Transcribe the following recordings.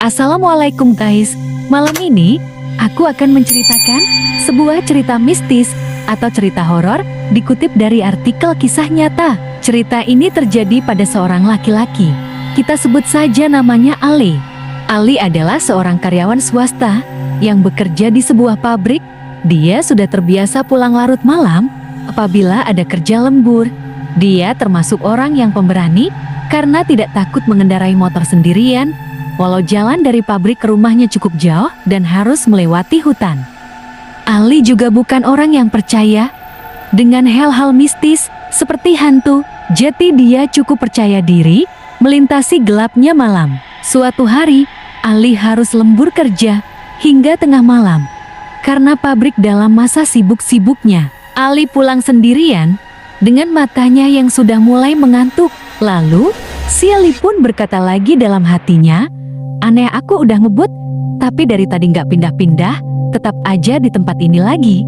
Assalamualaikum guys, malam ini aku akan menceritakan sebuah cerita mistis atau cerita horor dikutip dari artikel kisah nyata. Cerita ini terjadi pada seorang laki-laki. Kita sebut saja namanya Ali. Ali adalah seorang karyawan swasta yang bekerja di sebuah pabrik. Dia sudah terbiasa pulang larut malam apabila ada kerja lembur. Dia termasuk orang yang pemberani karena tidak takut mengendarai motor sendirian, walau jalan dari pabrik ke rumahnya cukup jauh dan harus melewati hutan. Ali juga bukan orang yang percaya dengan hal-hal mistis seperti hantu, jadi dia cukup percaya diri melintasi gelapnya malam. Suatu hari, Ali harus lembur kerja hingga tengah malam. Karena pabrik dalam masa sibuk-sibuknya, Ali pulang sendirian dengan matanya yang sudah mulai mengantuk. Lalu, si Ali pun berkata lagi dalam hatinya, "Aneh, aku udah ngebut, tapi dari tadi nggak pindah-pindah, tetap aja di tempat ini lagi.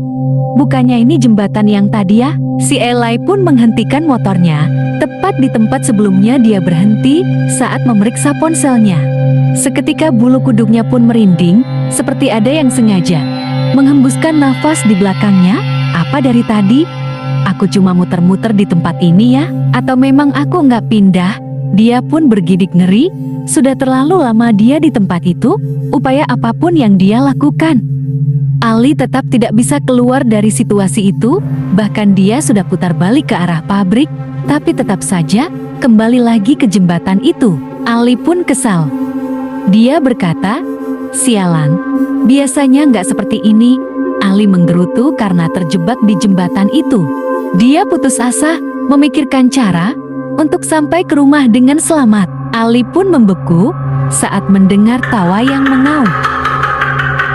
Bukannya ini jembatan yang tadi ya?" Si Eli pun menghentikan motornya, tepat di tempat sebelumnya dia berhenti saat memeriksa ponselnya. Seketika bulu kuduknya pun merinding, seperti ada yang sengaja menghembuskan nafas di belakangnya. "Apa dari tadi? Aku cuma muter-muter di tempat ini ya? Atau memang aku nggak pindah?" Dia pun bergidik ngeri. Sudah terlalu lama dia di tempat itu, upaya apapun yang dia lakukan, Ali tetap tidak bisa keluar dari situasi itu. Bahkan dia sudah putar balik ke arah pabrik, tapi tetap saja kembali lagi ke jembatan itu. Ali pun kesal. Dia berkata, "Sialan, biasanya nggak seperti ini." Ali menggerutu karena terjebak di jembatan itu. Dia putus asa memikirkan cara untuk sampai ke rumah dengan selamat. Ali pun membeku saat mendengar tawa yang mengaum.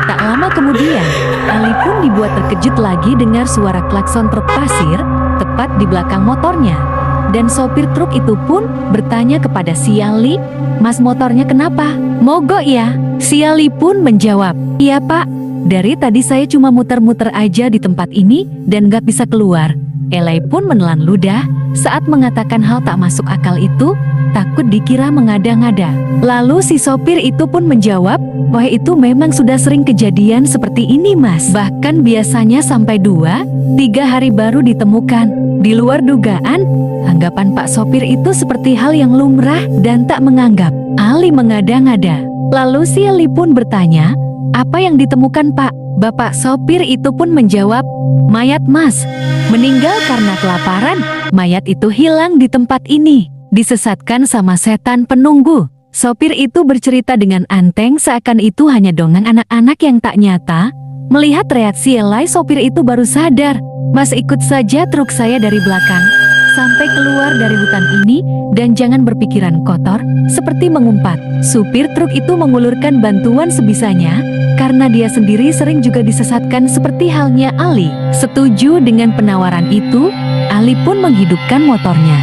Tak lama kemudian, Ali pun dibuat terkejut lagi dengar suara klakson truk pasir tepat di belakang motornya. Dan sopir truk itu pun bertanya kepada si Ali, "Mas, motornya kenapa? Mogok ya?" Si Ali pun menjawab, "Iya pak, dari tadi saya cuma muter-muter aja di tempat ini dan gak bisa keluar." Eli pun menelan ludah saat mengatakan hal tak masuk akal itu, takut dikira mengada-ngada. Lalu si sopir itu pun menjawab, "Wah, itu memang sudah sering kejadian seperti ini mas. Bahkan biasanya sampai 2-3 hari baru ditemukan." Di luar dugaan, anggapan Pak Sopir itu seperti hal yang lumrah dan tak menganggap Ali mengada-ngada. Lalu si Ali pun bertanya, "Apa yang ditemukan pak?" Bapak sopir itu pun menjawab, "Mayat mas, meninggal karena kelaparan. Mayat itu hilang di tempat ini, disesatkan sama setan penunggu." Sopir itu bercerita dengan anteng seakan itu hanya dongeng anak-anak yang tak nyata. Melihat reaksi Eli, sopir itu baru sadar. "Mas, ikut saja truk saya dari belakang sampai keluar dari hutan ini dan jangan berpikiran kotor seperti mengumpat." Supir truk itu mengulurkan bantuan sebisanya karena dia sendiri sering juga disesatkan seperti halnya Ali. Setuju dengan penawaran itu, Ali pun menghidupkan motornya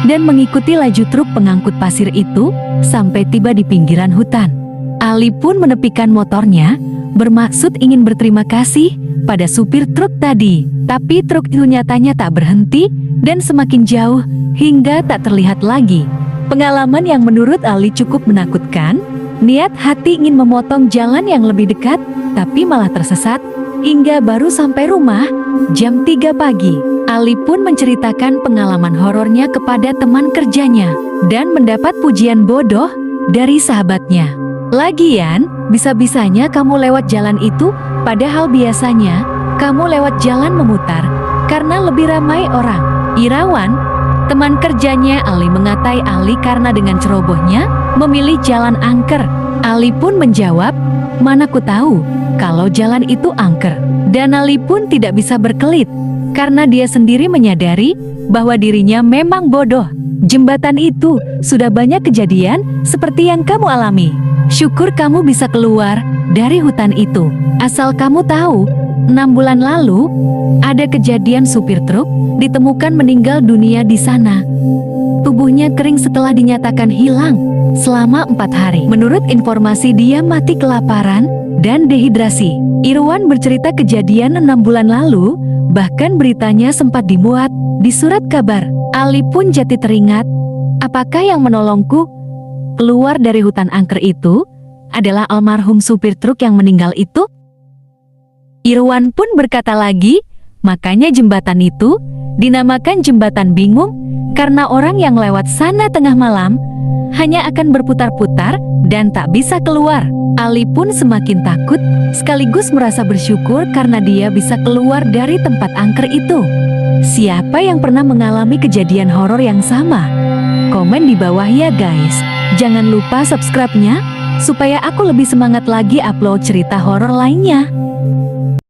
dan mengikuti laju truk pengangkut pasir itu sampai tiba di pinggiran hutan. Ali pun menepikan motornya, bermaksud ingin berterima kasih pada supir truk tadi. Tapi truk itu nyatanya tak berhenti dan semakin jauh hingga tak terlihat lagi. Pengalaman yang menurut Ali cukup menakutkan. Niat hati ingin memotong jalan yang lebih dekat, tapi malah tersesat hingga baru sampai rumah jam 3 pagi. Ali pun menceritakan pengalaman horornya kepada teman kerjanya dan mendapat pujian bodoh dari sahabatnya. "Lagian, bisa-bisanya kamu lewat jalan itu, padahal biasanya kamu lewat jalan memutar karena lebih ramai orang." Irawan, teman kerjanya Ali, mengatai Ali karena dengan cerobohnya memilih jalan angker. Ali pun menjawab, "Mana ku tahu kalau jalan itu angker." Dan Ali pun tidak bisa berkelit karena dia sendiri menyadari bahwa dirinya memang bodoh. "Jembatan itu sudah banyak kejadian seperti yang kamu alami. Syukur kamu bisa keluar dari hutan itu. Asal kamu tahu, 6 bulan lalu ada kejadian supir truk ditemukan meninggal dunia di sana. Tubuhnya kering setelah dinyatakan hilang selama 4 hari. Menurut informasi dia mati kelaparan dan dehidrasi." Irwan bercerita kejadian 6 bulan lalu, bahkan beritanya sempat dimuat di surat kabar. Ali pun jadi teringat, "Apakah yang menolongku keluar dari hutan angker itu adalah almarhum supir truk yang meninggal itu? Irwan pun berkata lagi, makanya jembatan itu dinamakan jembatan bingung karena orang yang lewat sana tengah malam hanya akan berputar-putar dan tak bisa keluar. Ali pun semakin takut sekaligus merasa bersyukur karena dia bisa keluar dari tempat angker itu. Siapa yang pernah mengalami kejadian horor yang sama? Komen di bawah ya guys. Jangan lupa subscribe-nya supaya aku lebih semangat lagi upload cerita horor lainnya.